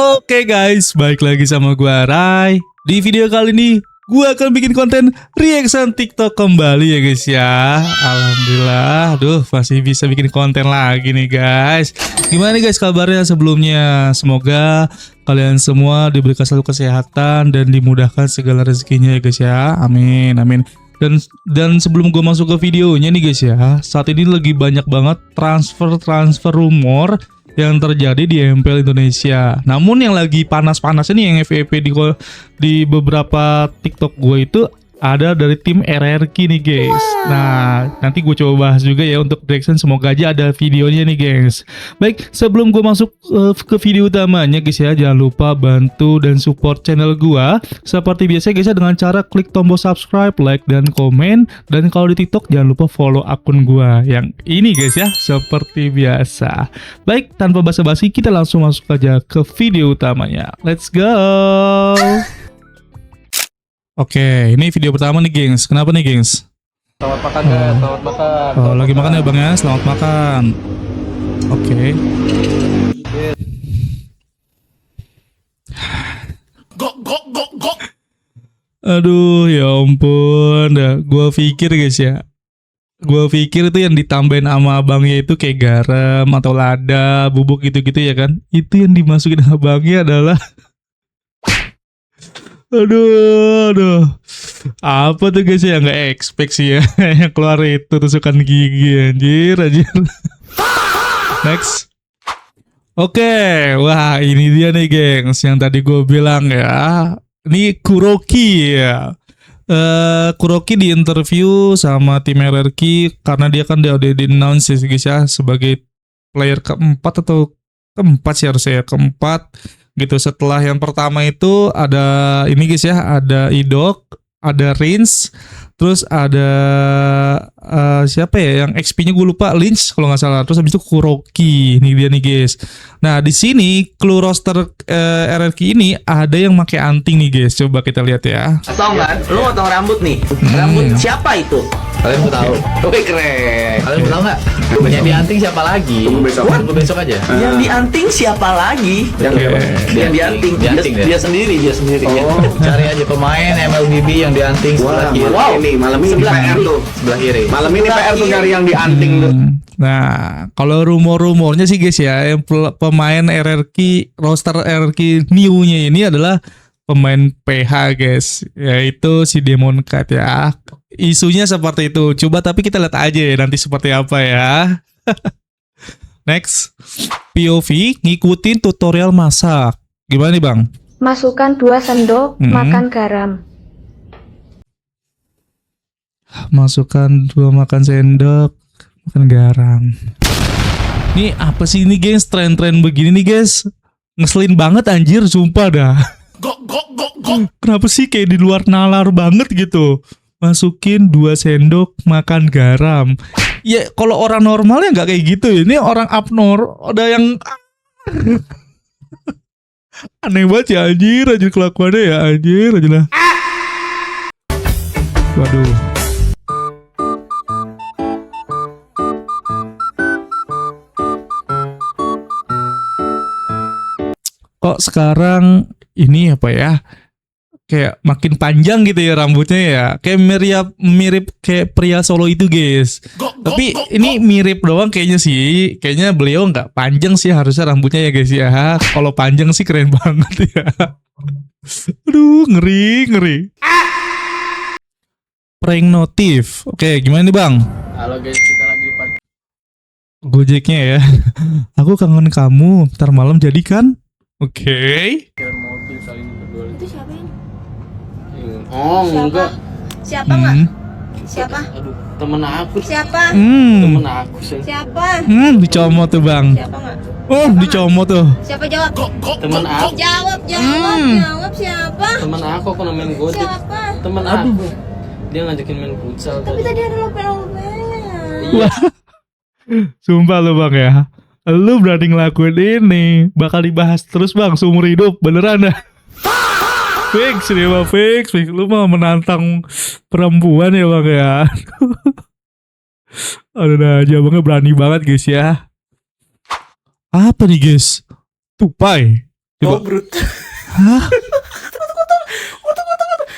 Oke guys, balik lagi sama gua Rai. Di video kali ini gua akan bikin konten reaction TikTok kembali ya guys ya. Alhamdulillah, masih bisa bikin konten lagi nih guys. Gimana nih guys kabarnya sebelumnya? Semoga kalian semua diberikan selalu kesehatan dan dimudahkan segala rezekinya ya guys ya. Amin, amin. Dan sebelum gue masuk ke videonya nih guys ya, saat ini lagi banyak banget transfer rumor yang terjadi di MPL Indonesia. Namun yang lagi panas-panas ini yang FVP di beberapa TikTok gue itu ada dari tim RRQ nih guys. Nah nanti gue coba bahas juga ya untuk reaction, semoga aja ada videonya nih guys. Baik, sebelum gue masuk ke video utamanya guys ya, jangan lupa bantu dan support channel gue seperti biasa guys ya, dengan cara klik tombol subscribe, like, dan komen. Dan kalau di TikTok jangan lupa follow akun gue yang ini guys ya, seperti biasa. Baik, tanpa basa-basi kita langsung masuk aja ke video utamanya. Let's go. Oke, ini video pertama nih gengs. Kenapa nih gengs? Selamat makan guys, selamat makan. Oh, lagi makan ya bang ya, selamat makan. Oke. Aduh, ya ampun. Dah, gua pikir guys ya. Gua pikir itu yang ditambahin sama abangnya itu kayak garam atau lada, bubuk gitu-gitu ya kan. Itu yang dimasukin abangnya adalah Aduh. Apa tuh guys ya, nggak expect sih ya yang keluar itu tusukan gigi anjir. Next. Oke, wah ini dia nih gengs yang tadi gue bilang ya. Ini Kuroki ya. Kuroki di interview sama tim RRQ karena dia kan udah di-announce ya guys ya sebagai player keempat atau keempat sih harusnya ya, keempat gitu. Setelah yang pertama itu ada ini guys ya, ada Idok, ada Rins, terus ada siapa ya yang XP-nya gue lupa, Lynch kalau nggak salah. Terus habis itu Kuroki, ini dia nih guys. Nah di sini clue roster RRQ ini ada yang pakai anting nih guys. Coba kita lihat ya. Tau kan? Lu motong rambut nih. Rambut siapa itu? Kalian mau tahu? Wih keren. Kalian mau tahu nggak? Yang dianting siapa lagi? Tunggu besok aja. Yang dianting siapa lagi? Yang dianting. Dia sendiri. Oh, cari aja pemain MLBB yang dianting sebelah kiri. Wow, ini malam ini PR tuh. Sebelah kiri. Malam ini PR tuh cari yang dianting tuh. Nah, kalau rumornya sih guys ya, yang pemain RRQ, roster RRQ new-nya ini adalah pemain PH guys, yaitu si Demon Cat ya. Isunya seperti itu. Coba tapi kita lihat aja ya nanti seperti apa ya. Next, POV ngikutin tutorial masak. Gimana nih bang? Masukkan 2 sendok makan garam. Masukkan 2 makan sendok makan garam. Ini apa sih ini guys, tren-tren begini nih guys, ngeselin banget anjir, sumpah dah. Kenapa sih kayak di luar nalar banget gitu. Masukin 2 sendok makan garam. Ya kalau orang normalnya nggak kayak gitu. Ini orang abnormal, ada yang aneh banget ya anjir kelakuannya ya anjir lah. Waduh. Kok sekarang ini apa ya, kayak makin panjang gitu ya rambutnya ya, kayak mirip kayak pria Solo itu guys. Tapi ini mirip doang kayaknya sih, kayaknya beliau nggak panjang sih harusnya rambutnya ya guys ya. Kalau panjang sih keren banget ya. Aduh, ngeri. Prank notif. Oke, gimana nih bang? Halo guys, kita lagi di parkir. Gojeknya ya. Aku kangen kamu, ntar malam jadi kan? Oke. Mobil kali ini berdua. Itu siapa ini? Oh, enggak. Siapa nggak? Siapa? Aduh, temen aku. Siapa? Temen aku sih. Siapa? Dicomot tuh bang. Siapa nggak? Oh, dicomot tuh. Siapa jawab? Temen aku. Jawab siapa? Temen aku main Gojek. Siapa? Temen aku. Dia ngajakin main futsal Tapi tadi. tadi ada lopel-lopelnya. Iya. Sumpah lu bang ya, lu berani ngelakuin ini bakal dibahas terus bang seumur hidup beneran dah. Fix nih bang, fix. Lu mah menantang perempuan ya bang ya. Aduh dah, abangnya berani banget guys ya. Apa nih guys? Tupai. Coba. Tobrut. Hah?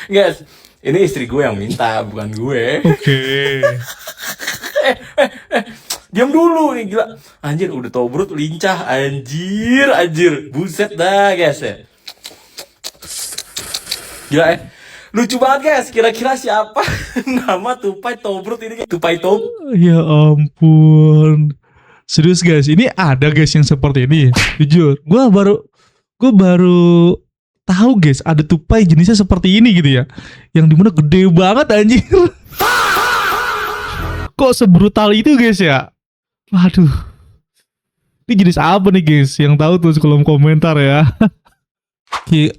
Guys, ini istri gue yang minta, bukan gue. Oke. Diam dulu nih, gila. Anjir, udah Tobrut lincah, anjir. Buset dah, guys ya. Gila lucu banget guys, kira-kira siapa nama tupai Tobrut ini? Tupai Tob. Ya ampun. Serius guys, ini ada guys yang seperti ini. Jujur, gue baru tahu guys, ada tupai jenisnya seperti ini gitu ya. Yang dimana gede banget anjir. Kok sebrutal itu guys ya? Waduh. Ini jenis apa nih guys? Yang tahu tuh di kolom komentar ya.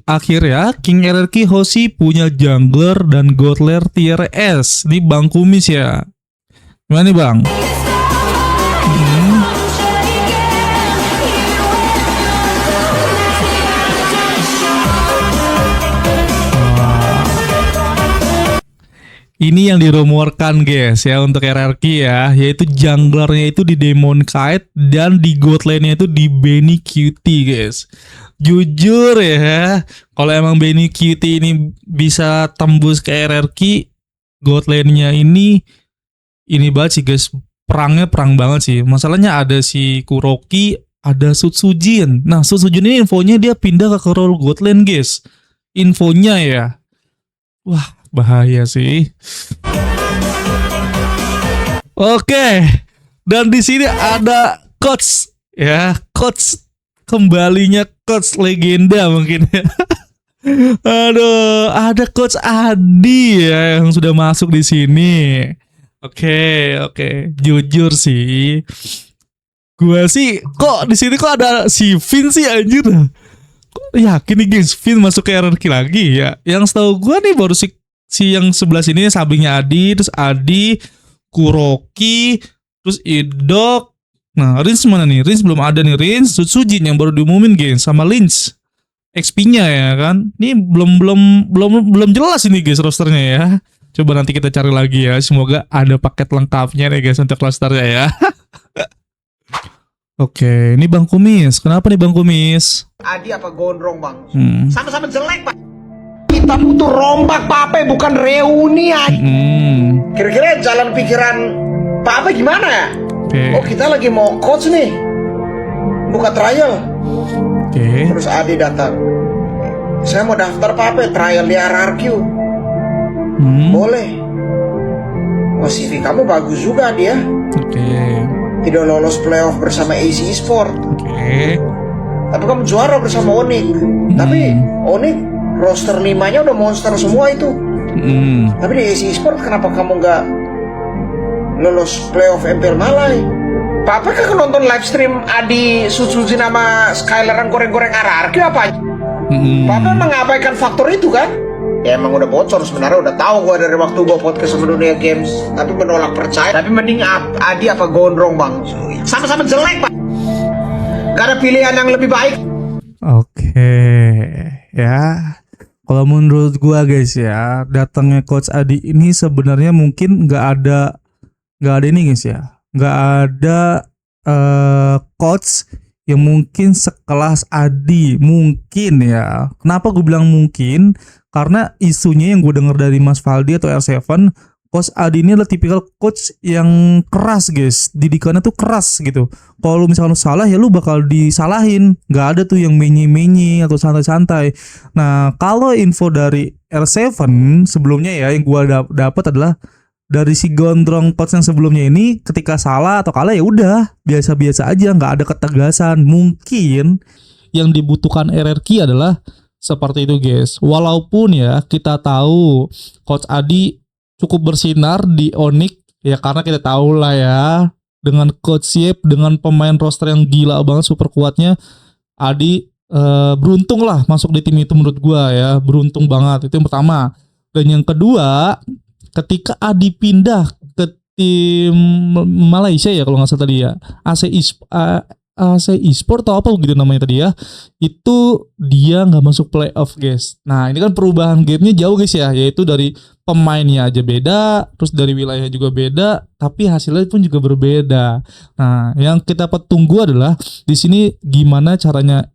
Akhirnya King RRQ Hoshi punya jungler dan godler tier S. Ini Bang Kumis ya. Gimana nih Bang? Ini yang dirumorkan guys ya untuk RRQ ya, yaitu junglernya itu di Demon Kite dan di god lane-nya itu di Benny QT guys. Jujur ya, kalau emang Benny QT ini bisa tembus ke RRQ, god lane-nya ini banget sih guys, perang banget sih. Masalahnya ada si Kuroki, ada Sutsujin. Nah Sutsujin ini infonya dia pindah ke role god lane guys, infonya ya. Wah, bahaya sih. Oke. Dan di sini ada coach ya, coach kembalinya coach legenda mungkin. Aduh, ada coach Adi ya yang sudah masuk di sini. Oke. Jujur sih, gua sih kok di sini kok ada si Vin sih anjir. Yakin nih guys, Vin masuk ke RRQ lagi ya. Yang setahu gue nih baru si yang sebelah sini sampingnya Adi, terus Adi, Kuroki, terus Idok. Nah, Rins mana nih? Rins belum ada nih, Rins. Sutsujin yang baru diumumin guys, sama Lynch. XP-nya ya kan. Ini belum jelas ini guys rosternya ya. Coba nanti kita cari lagi ya. Semoga ada paket lengkapnya nih guys untuk rosternya ya. Oke, ini Bang Kumis. Kenapa nih Bang Kumis? Adi apa gondrong bang? Sama-sama jelek pak. Kita butuh rombak Pape, bukan reuni. Kira-kira jalan pikiran Pape gimana ya? Oh kita lagi mau coach nih, buka trial. Terus Adi datang, saya mau daftar Pape trial di RRQ. Boleh. Oh CV kamu bagus juga dia. Tidak lolos playoff bersama AC Esport. Tapi kamu juara bersama Onyx. Tapi Onyx roster 5-nya udah monster semua itu. Tapi di AC Esport kenapa kamu nggak lolos playoff MPL Malai? Papa kan nonton live stream Adi Sutsujin sama Skylaran goreng-goreng RRQ apa? Papa mengabaikan faktor itu kan? Ya emang udah bocor sebenarnya, udah tahu gua dari waktu gua podcast sama Dunia Games, tapi menolak percaya. Tapi mending Adi apa gondrong bang, sama-sama jelek pak. Gak ada pilihan yang lebih baik. Oke, ya. Kalau menurut gua guys ya, datangnya Coach Adi ini sebenarnya mungkin nggak ada ini guys ya, nggak ada coach yang mungkin sekelas Adi mungkin ya. Kenapa gue bilang mungkin? Karena isunya yang gue dengar dari Mas Valdi atau R7, Coach Adi ini adalah tipikal coach yang keras guys, didikannya tuh keras gitu. Kalau misalnya lu salah ya lu bakal disalahin, nggak ada tuh yang menye-menye atau santai-santai. Nah kalau info dari R7 sebelumnya ya yang gue dapat adalah dari si gondrong coach yang sebelumnya ini, ketika salah atau kalah ya udah biasa-biasa aja, nggak ada ketegasan. Mungkin yang dibutuhkan RRQ adalah seperti itu guys. Walaupun ya kita tahu Coach Adi cukup bersinar di Onyx ya, karena kita tahu lah ya dengan Coach Yep, dengan pemain roster yang gila banget, super kuatnya, Adi beruntung lah masuk di tim itu menurut gua ya, beruntung banget. Itu yang pertama. Dan yang kedua, ketika Adi pindah ke tim Malaysia ya kalau nggak salah tadi ya, AC Esport atau apa gitu namanya tadi ya, itu dia nggak masuk playoff guys. Nah ini kan perubahan gamenya jauh guys ya, yaitu dari pemainnya aja beda, terus dari wilayah juga beda, tapi hasilnya pun juga berbeda. Nah yang kita tunggu adalah di sini gimana caranya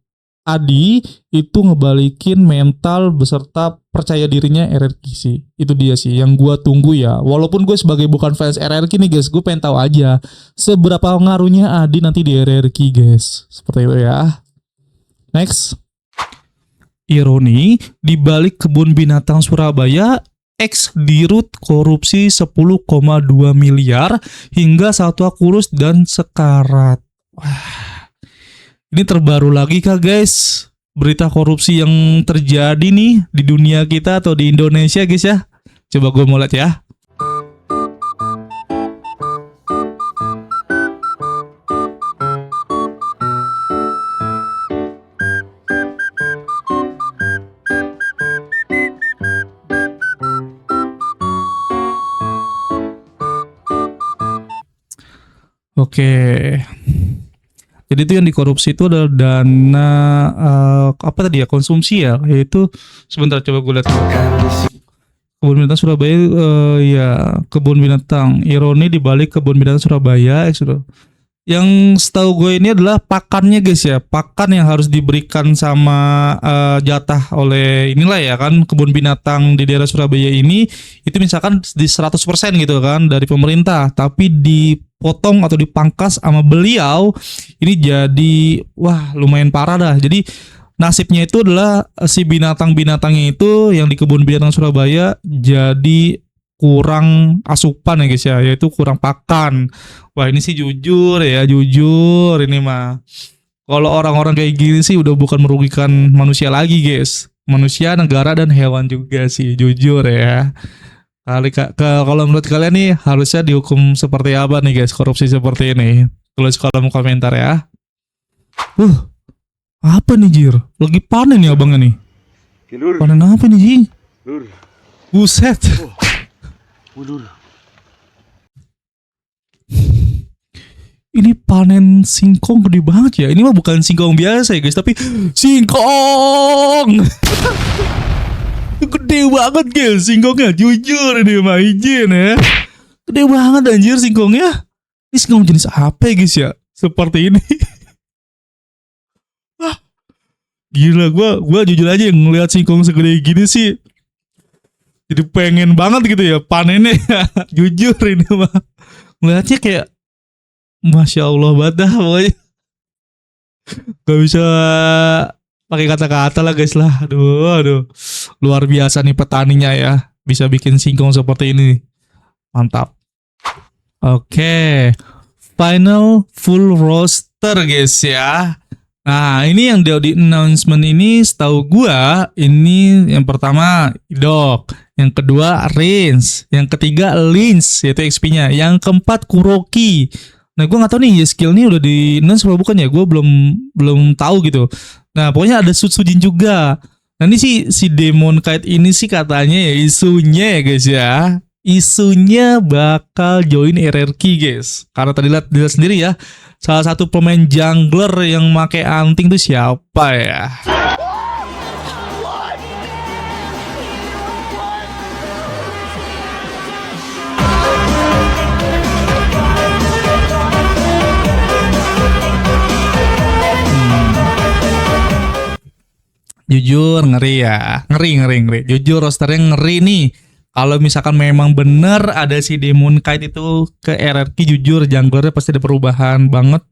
Adi itu ngebalikin mental beserta percaya dirinya RRQ sih. Itu dia sih yang gua tunggu ya. Walaupun gue sebagai bukan fans RRQ nih guys, gue pengen tahu aja seberapa ngaruhnya Adi nanti di RRQ guys. Seperti itu ya. Next. Ironi di balik kebun binatang Surabaya, ex dirut korupsi 10,2 miliar hingga satwa kurus dan sekarat. Wah. Ini terbaru lagi kah guys? Berita korupsi yang terjadi nih di dunia kita atau di Indonesia guys ya. Coba gue mau lihat ya. Oke. Jadi itu yang dikorupsi itu adalah dana apa tadi ya, konsumsi ya, yaitu sebentar coba gue lihat. Kebun binatang Surabaya, ya kebun binatang. Ironi dibalik kebun binatang Surabaya. Yang setahu gue ini adalah pakannya guys ya, pakan yang harus diberikan sama jatah oleh inilah ya kan kebun binatang di daerah Surabaya ini itu misalkan di 100% gitu kan dari pemerintah, tapi dipotong atau dipangkas sama beliau ini jadi wah lumayan parah dah. Jadi nasibnya itu adalah si binatang-binatangnya itu yang di kebun binatang Surabaya jadi kurang asupan ya guys ya, yaitu kurang pakan. Wah ini sih jujur ya, jujur ini mah kalau orang-orang kayak gini sih udah bukan merugikan manusia lagi guys, manusia, negara, dan hewan juga sih, jujur ya. Kalau menurut kalian nih harusnya dihukum seperti apa nih guys korupsi seperti ini? Tulis kolom komentar ya. Apa nih Jir? Lagi panen ya abangnya nih? Panen apa nih Ji? Buset. Ini panen singkong gede banget ya. Ini mah bukan singkong biasa ya guys, tapi singkong. Gede banget guys singkongnya. Jujur ini mah izin ya. Gede banget anjir singkongnya. Ini singkong jenis apa ya guys ya? Seperti ini. Gila, gua jujur aja ngelihat singkong segede gini sih jadi pengen banget gitu ya panennya ya. Jujur ini mah ngelihatnya kayak Masya Allah banget dah pokoknya. Gak bisa pakai kata-kata lah guys lah. Aduh luar biasa nih petaninya ya, bisa bikin singkong seperti ini. Mantap. Oke, final full roster guys ya. Nah ini yang di announcement ini setahu gua ini yang pertama Idok, yang kedua Rins, yang ketiga Lins yaitu XP-nya, yang keempat Kuroki. Nah gua nggak tahu nih skill ini udah di announce atau bukan ya, gua belum tahu gitu. Nah pokoknya ada Sutsujin juga. Nah ini si Demon Kite ini sih katanya ya isunya ya guys ya, isunya bakal join RRQ guys. Karena tadi lihat sendiri ya, salah satu pemain jungler yang make anting tuh siapa ya? Jujur ngeri ya, ngeri. Jujur rosternya ngeri nih. Kalau misalkan memang bener ada si Demon Kite itu ke RRQ, jujur junglernya pasti ada perubahan banget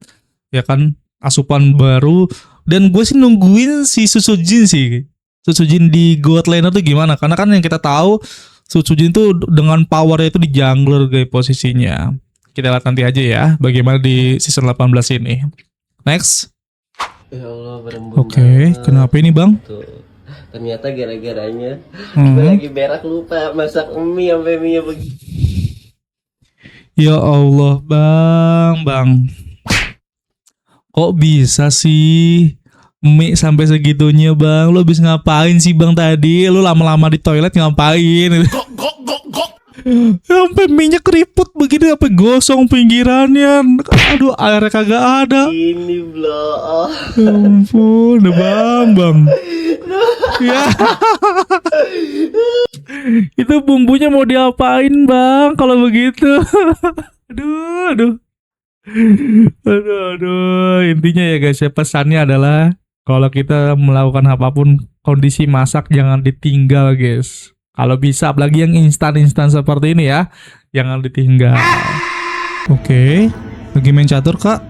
ya kan, asupan baru. Dan gue sih nungguin si Sutsujin di God Laner tuh gimana, karena kan yang kita tahu Sutsujin tuh dengan powernya itu di jungler guys posisinya. Kita lihat nanti aja ya bagaimana di season 18 ini. Next. Ya Allah, berembun. Oke, kenapa ini bang? Tuh. Ternyata gara-garanya gue lagi berak lupa masak mie sampai mie begini. Ya Allah bang, kok bisa sih mie sampai segitunya bang? Lo habis ngapain sih bang tadi? Lo lama-lama di toilet ngapain? Sampai minyak keriput begini, sampai gosong pinggirannya. Aduh, airnya kagak ada. Ini blah. Ya ampun, bang. Ya. Itu bumbunya mau diapain bang kalau begitu? Aduh. Intinya ya guys ya, pesannya adalah Kalau kita melakukan apapun, kondisi masak jangan ditinggal, guys. Kalau bisa, apalagi yang instan-instan seperti ini ya, jangan ditinggal. Oke, lagi main catur, Kak.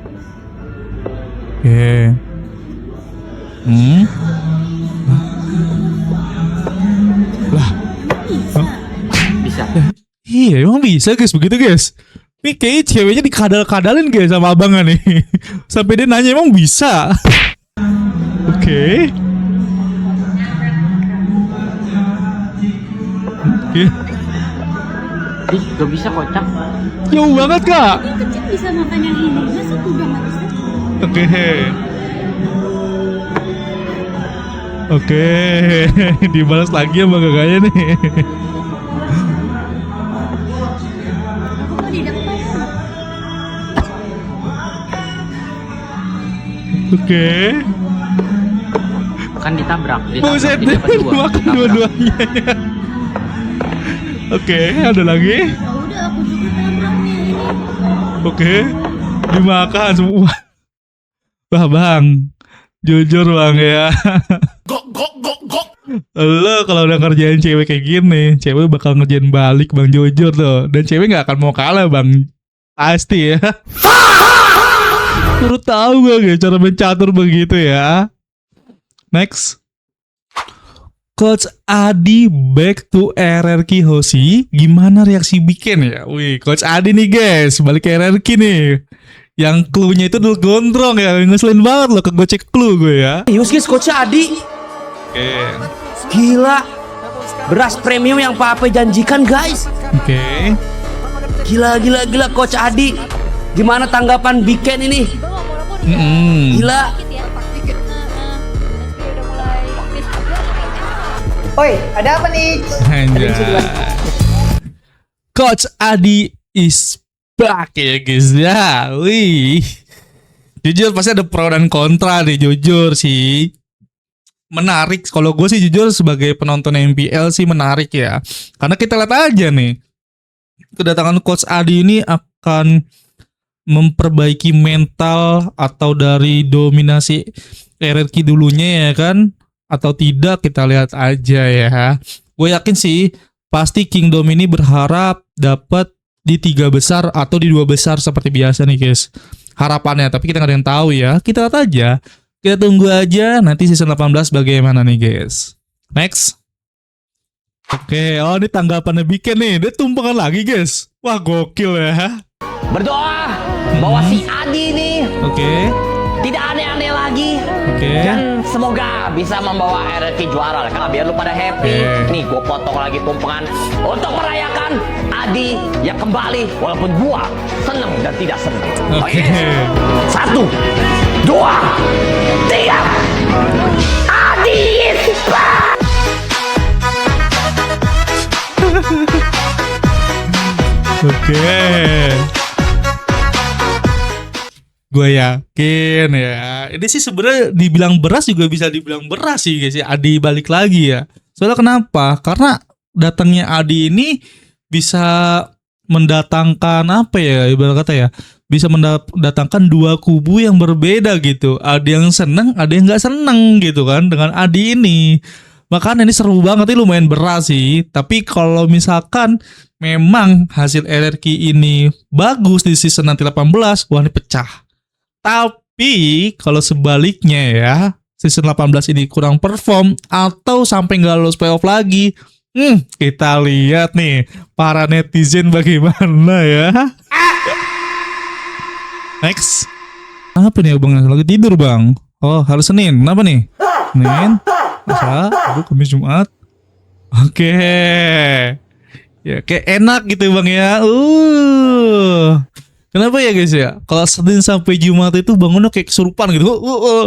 Oke. Lah. Bisa. Iya, emang bisa, guys, begitu, guys. Ini kayaknya ceweknya dikadal-kadalin, guys, sama abangnya nih. Sampai dia nanya, emang bisa? Oke. Oke. Ih, gak bisa kocak. Jauh banget, Kak. Kecil bisa makan yang ini. Masa udah nggak bisa? Oke. Oke. Dibalas lagi sama kakaknya nih. Aku mau di depan. Oke. Kan ditabrak. Buset, Ditabrak makan dua-duanya. Oke, ada lagi. Ya udah aku juga tabraknya ini. Oke, dimakan semua. Wah, Bang, jujur, Bang, ya. Lo kalau udah ngerjain cewek kayak gini, cewek bakal ngerjain balik, Bang, jujur tuh. Dan cewek gak akan mau kalah, Bang. Pasti ya. Baru tahu Bang ya cara mencatur begitu ya. Next. Coach Adi back to RRQ Hoshi. Gimana reaksi bikin ya? Wih, Coach Adi nih guys, balik ke RRQ nih. Yang clue-nya itu dulu gondrong ya. Ngeselin banget loh kegocek clue gue ya. Yuskis Coach Adi. Oke. Gila. Beras premium yang Papa janjikan guys. Oke. Gila Coach Adi. Gimana tanggapan Biken ini? Gila. Oi, ada apa nih? Anjay. Coach Adi is back ya guys ya. Wih. Jujur pasti ada pro dan kontra nih, jujur sih. Menarik, kalau gue sih jujur sebagai penonton MPL sih menarik ya. Karena kita lihat aja nih, kedatangan Coach Adi ini akan memperbaiki mental atau dari dominasi RRQ dulunya ya kan, atau tidak kita lihat aja ya. Gue yakin sih pasti Kingdom ini berharap dapat di 3 besar atau di 2 besar seperti biasa nih guys. Harapannya, tapi kita nggak ada yang tahu ya. Kita lihat aja. Kita tunggu aja nanti season 18 bagaimana nih guys. Next. Oke, oh ini tanggapannya Biken nih. Dia tumpengan lagi guys. Wah gokil ya. Berdoa bahwa si Adi ini tidak aneh-aneh lagi. Dan semoga bisa membawa RRQ juara lah. Biar lu pada happy. Nih gue potong lagi tumpengan untuk merayakan Adi yang kembali walaupun gua seneng dan tidak seneng. Oke. 1, 2, 3. Adi is back. Oke. Gue yakin ya. Ini sih sebenarnya dibilang beras juga bisa dibilang beras sih guys ya. Adi balik lagi ya. Soalnya kenapa? Karena datangnya Adi ini bisa mendatangkan apa ya, ibarat kata ya, bisa mendatangkan 2 kubu yang berbeda gitu. Ada yang seneng, ada yang nggak seneng gitu kan dengan Adi ini. Makanya ini seru banget, ini lumayan beras sih. Tapi kalau misalkan memang hasil RRQ ini bagus di season nanti 18, wah ini pecah. Tapi kalau sebaliknya ya, season 18 ini kurang perform atau sampai nggak lolos playoff lagi, kita lihat nih para netizen bagaimana ya. Next. Apa nih Bang? Lagi tidur Bang? Oh hari Senin, kenapa nih? Senin, Selasa, Rabu, Kamis, Jumat. Oke. Ya kayak enak gitu Bang ya. Kenapa ya guys ya? Kalau Senin sampai Jumat itu bangunnya kayak kesurupan gitu.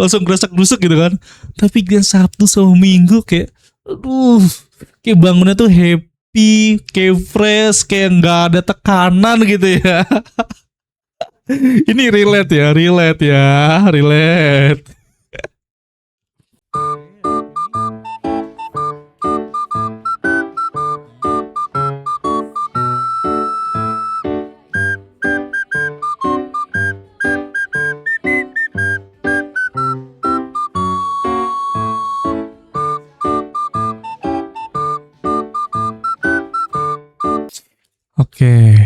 Langsung gerasak-gerusuk gitu kan. Tapi dia Sabtu sama Minggu kayak kayak bangunnya tuh happy, kayak fresh, kayak nggak ada tekanan gitu ya. Ini relate ya. Oke.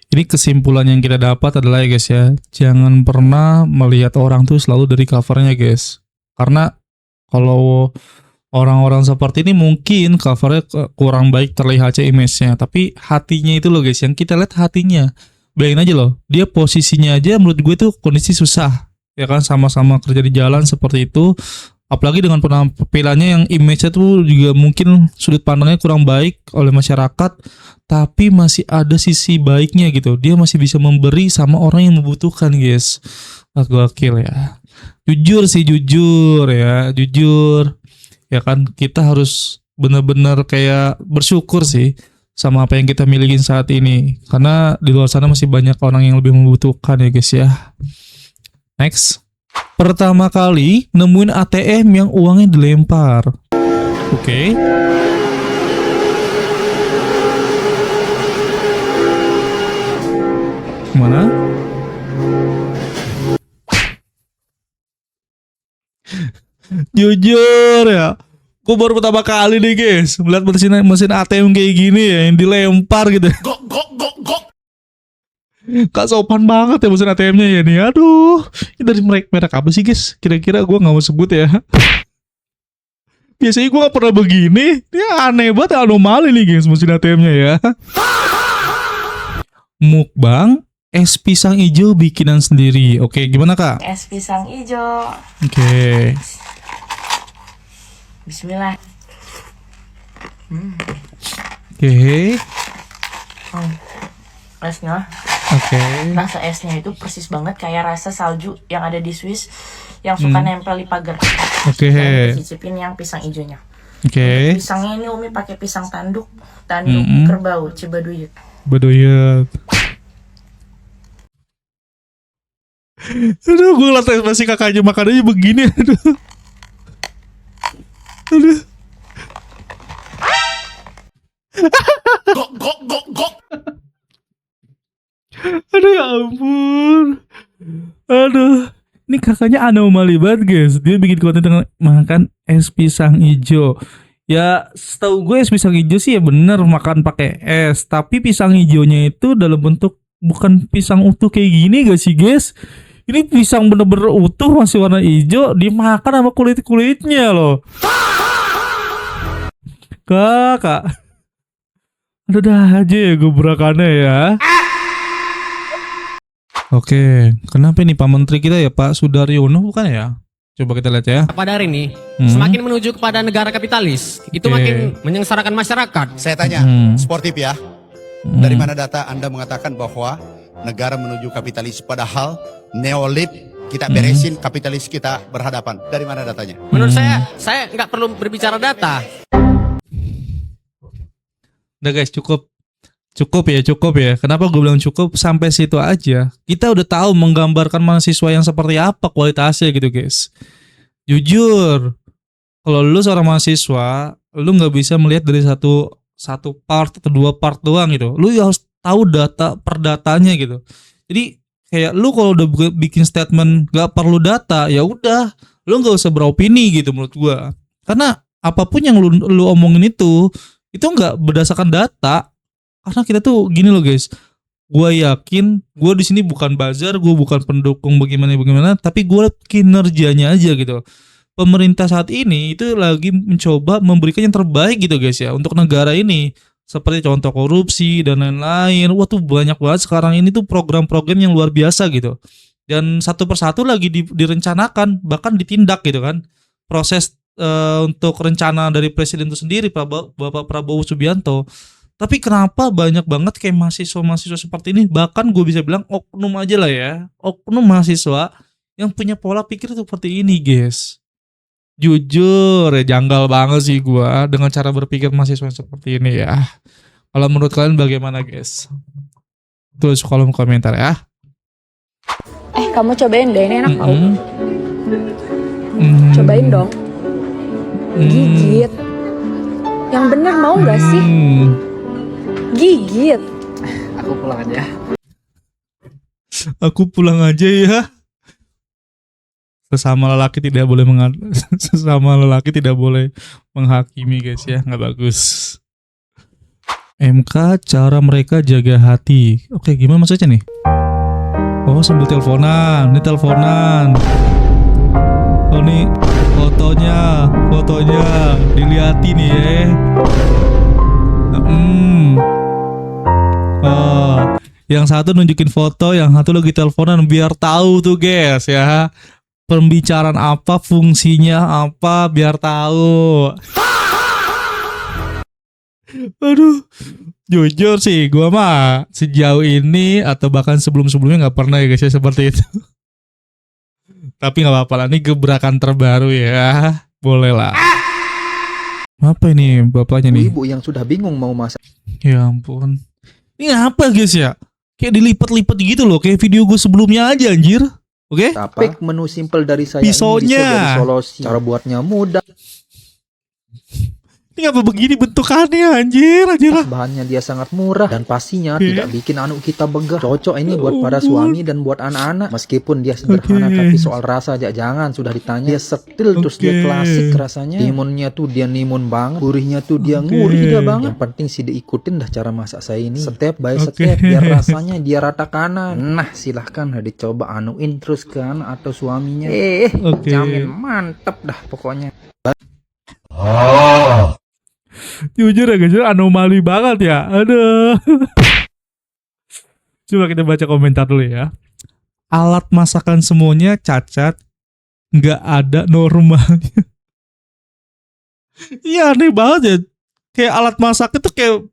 Ini kesimpulan yang kita dapat adalah ya guys ya, jangan pernah melihat orang tuh selalu dari covernya guys. Karena kalau orang-orang seperti ini mungkin covernya kurang baik terlihatnya image-nya, tapi hatinya itu loh guys, yang kita lihat hatinya. Bayangin aja loh, dia posisinya aja menurut gue tuh kondisi susah, ya kan, sama-sama kerja di jalan seperti itu. Apalagi dengan penampilannya yang image-nya tuh juga mungkin sudut pandangnya kurang baik oleh masyarakat, tapi masih ada sisi baiknya gitu. Dia masih bisa memberi sama orang yang membutuhkan guys. Gokil ya. Jujur sih, jujur ya, jujur. Ya kan, kita harus benar-benar kayak bersyukur sih sama apa yang kita miliki saat ini. Karena di luar sana masih banyak orang yang lebih membutuhkan ya guys ya. Next. Pertama kali nemuin ATM yang uangnya dilempar. Oke. Mana? Jujur ya, gue baru pertama kali nih guys melihat mesin ATM kayak gini ya, yang dilempar gitu. Gak sopan banget ya mesin ATM-nya ya nih. Aduh, ini dari merek apa sih guys? Kira-kira gue gak mau sebut ya. Biasanya gue gak pernah begini. Ini aneh banget, anomali nih guys mesin ATM-nya ya. Mukbang es pisang hijau bikinan sendiri. Oke, gimana kak? Es pisang hijau. Oke. Bismillah. Oke. Esnya. Oke. Rasa esnya itu persis banget kayak rasa salju yang ada di Swiss yang suka nempel di pagar. Oke. Cicipin yang pisang hijaunya. Oke. Pisangnya ini Umi pakai pisang tanduk kerbau Cibaduyut. Baduyut. Aduh, gue liat masih kakaknya makan aja begini. Aduh. Aduh. Aduh ya ampun. Aduh. Ini kakaknya anomali banget guys. Dia bikin konten tentang makan es pisang hijau. Ya setahu gue es pisang hijau sih ya bener makan pakai es. Tapi pisang hijaunya itu dalam bentuk bukan pisang utuh kayak gini gak sih guys? Ini pisang bener-bener utuh masih warna hijau, dimakan sama kulit-kulitnya loh. Kakak. Udah aja ya gebrakannya ya. Oke, kenapa nih Pak Menteri kita ya Pak Sudaryono bukan ya? Coba kita lihat ya. Pada hari ini semakin menuju kepada negara kapitalis, itu makin menyengsarakan masyarakat. Saya tanya, sportif ya. Dari mana data Anda mengatakan bahwa negara menuju kapitalis padahal neolib kita beresin, kapitalis kita berhadapan? Dari mana datanya? Menurut saya nggak perlu berbicara data. Udah guys, cukup ya. Kenapa gue bilang cukup? Sampai situ aja. Kita udah tahu menggambarkan mahasiswa yang seperti apa kualitasnya gitu guys. Jujur, kalau lu seorang mahasiswa, lu nggak bisa melihat dari satu part atau dua part doang gitu. Lu harus tahu data per datanya gitu. Jadi kayak lu kalau udah bikin statement nggak perlu data, ya udah, lu nggak usah beropini gitu menurut gua. Karena apapun yang lu omongin itu nggak berdasarkan data. Karena kita tuh gini loh guys, gue yakin gue di sini bukan buzzer, gue bukan pendukung bagaimana, tapi gue liat kinerjanya aja gitu. Pemerintah saat ini itu lagi mencoba memberikan yang terbaik gitu guys ya untuk negara ini, seperti contoh korupsi dan lain-lain. Wah tuh banyak banget sekarang ini tuh program-program yang luar biasa gitu. Dan satu persatu lagi direncanakan, bahkan ditindak gitu kan. Proses untuk rencana dari presiden itu sendiri, Bapak Prabowo Subianto. Tapi kenapa banyak banget kayak mahasiswa seperti ini, bahkan gue bisa bilang oknum aja lah ya, oknum mahasiswa yang punya pola pikir seperti ini guys. Jujur ya janggal banget sih gue dengan cara berpikir mahasiswa yang seperti ini ya. Kalau menurut kalian bagaimana guys? Tulis kolom komentar ya. Kamu cobain deh, ini enak tau. Cobain dong. Gigit. Yang bener mau gak sih? Gigit. Aku pulang aja. Aku pulang aja ya. Sesama lelaki tidak boleh menghakimi guys ya, nggak bagus. MK cara mereka jaga hati. Oke, gimana maksudnya nih? Oh, sambil teleponan. Ini teleponan. Oh, nih fotonya dilihatin nih ya. Oh, yang satu nunjukin foto, yang satu lagi teleponan biar tahu tuh guys ya. Pembicaraan apa, fungsinya apa, biar tahu. Aduh, jujur sih, gua mah sejauh ini atau bahkan sebelum-sebelumnya nggak pernah ya guys ya seperti itu. Tapi nggak apa-apa lah, ini gebrakan terbaru ya, boleh lah. Apa ini bapaknya nih? Ibu yang sudah bingung mau masak. Ya ampun, ini apa guys ya? Kayak dilipat-lipat gitu loh, kayak video gue sebelumnya aja anjir. Oke? Pick menu simple dari saya. Pisaunya. Ini bisa jadi solusi. Cara buatnya mudah. Ini apa begini bentukannya anjir. Bahannya dia sangat murah dan pastinya tidak bikin anak kita begah. Cocok ini buat para suami dan buat anak-anak. Meskipun dia sederhana tapi soal rasa jangan sudah ditanya. Dia setil terus dia klasik rasanya. Timunnya tuh dia nimun banget. Gurihnya tuh dia ngurih dah banget. Yang penting sih diikutin dah cara masak saya ini. Step by step biar rasanya dia rata kanan. Nah silahkan dicoba anuin terus ke anak atau suaminya. Jamin mantep dah pokoknya. Jujur ya guys, anomali banget ya. Aduh. Coba kita baca komentar dulu ya. Alat masakan semuanya cacat, nggak ada normalnya. Iya aneh banget ya. Kayak alat masak itu kayak,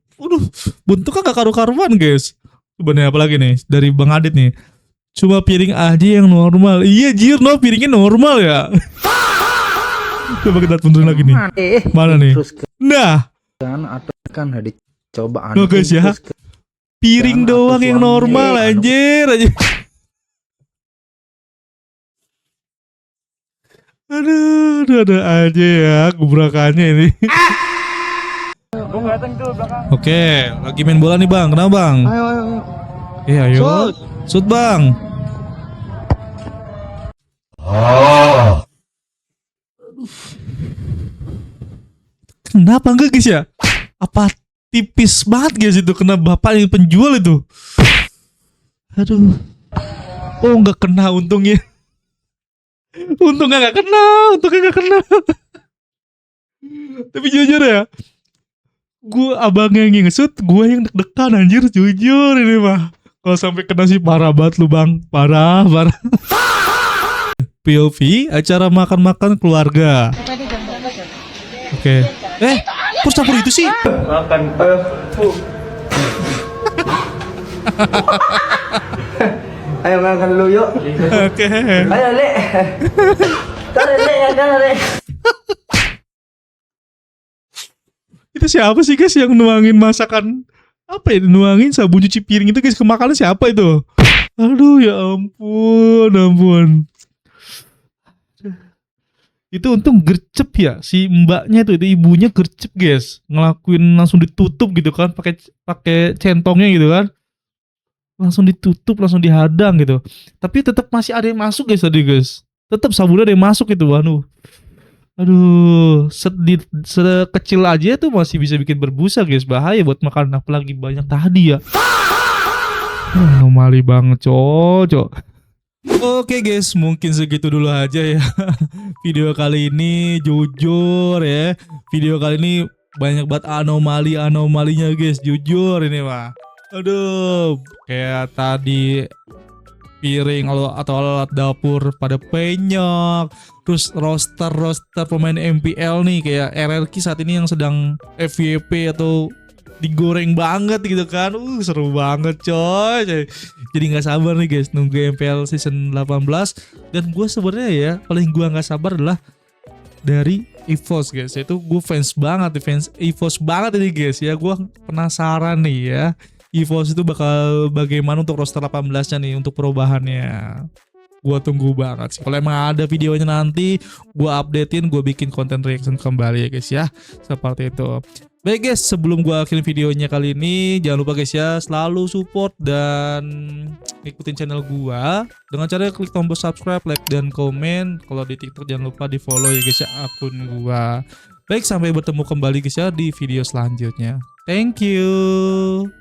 bentuknya nggak karu-karuan guys. Sebenarnya apa lagi nih dari Bang Adit nih. Cuma piring aja yang normal. Iya jir, piringnya normal ya. Coba kita turunin lagi nih. Mana nih? Nah, atau kan dicoba guys ya. Piring doang yang normal anjir. Aduh, ada aja ya gebrakannya ini. Oke, lagi main bola nih Bang. Kenapa Bang? Ayo. Ayo. Shoot Bang. Kenapa enggak guys ya? Apa tipis banget guys itu kena bapak yang penjual itu? Aduh. Oh enggak kena untungnya. Untungnya enggak kena. Tapi jujur ya, gue abang yang ngesut, gue yang deg-degan anjir, jujur ini mah. Kalau sampai kena sih parah banget lu Bang, parah. POV acara makan-makan keluarga. Oke. Kok campur itu sih? Makan Ayo makan dulu yuk. Oke. Ayo Lek. Lek. Itu siapa sih guys yang nuangin masakan? Apa ya, nuangin sabun cuci piring itu guys ke makanan siapa itu? Aduh ya ampun. Itu untung gercep ya si mbaknya itu ibunya gercep guys, ngelakuin langsung ditutup gitu kan, pakai centongnya gitu kan, langsung ditutup, langsung dihadang gitu. Tapi tetap masih ada yang masuk guys tadi guys, tetap sabunnya ada yang masuk gitu. Aduh, sekecil aja tuh masih bisa bikin berbusa guys, bahaya buat makan apalagi banyak tadi ya. Anomali banget cocok. Oke guys, mungkin segitu dulu aja ya video kali ini. Jujur ya, video kali ini banyak banget anomalinya guys, jujur ini mah. Aduh, kayak tadi piring atau alat dapur pada penyok. Terus roster pemain MPL nih kayak RRQ saat ini yang sedang FYP atau digoreng banget gitu kan. Seru banget coy. Jadi nggak sabar nih guys nunggu MPL season 18. Dan gue sebenarnya ya paling gue nggak sabar adalah dari EVOS guys. Itu gue fans banget, fans EVOS banget ini guys ya. Gue penasaran nih ya, EVOS itu bakal bagaimana untuk roster 18-nya nih, untuk perubahannya. Gue tunggu banget sih. Kalau emang ada videonya nanti gue updatein, gue bikin konten reaction kembali ya guys ya. Seperti itu. Baik guys, sebelum gue akhirin videonya kali ini, jangan lupa guys ya, selalu support dan ikutin channel gue dengan cara klik tombol subscribe, like, dan komen. Kalau di TikTok jangan lupa di follow ya guys ya akun gue. Baik, sampai bertemu kembali guys ya di video selanjutnya. Thank you.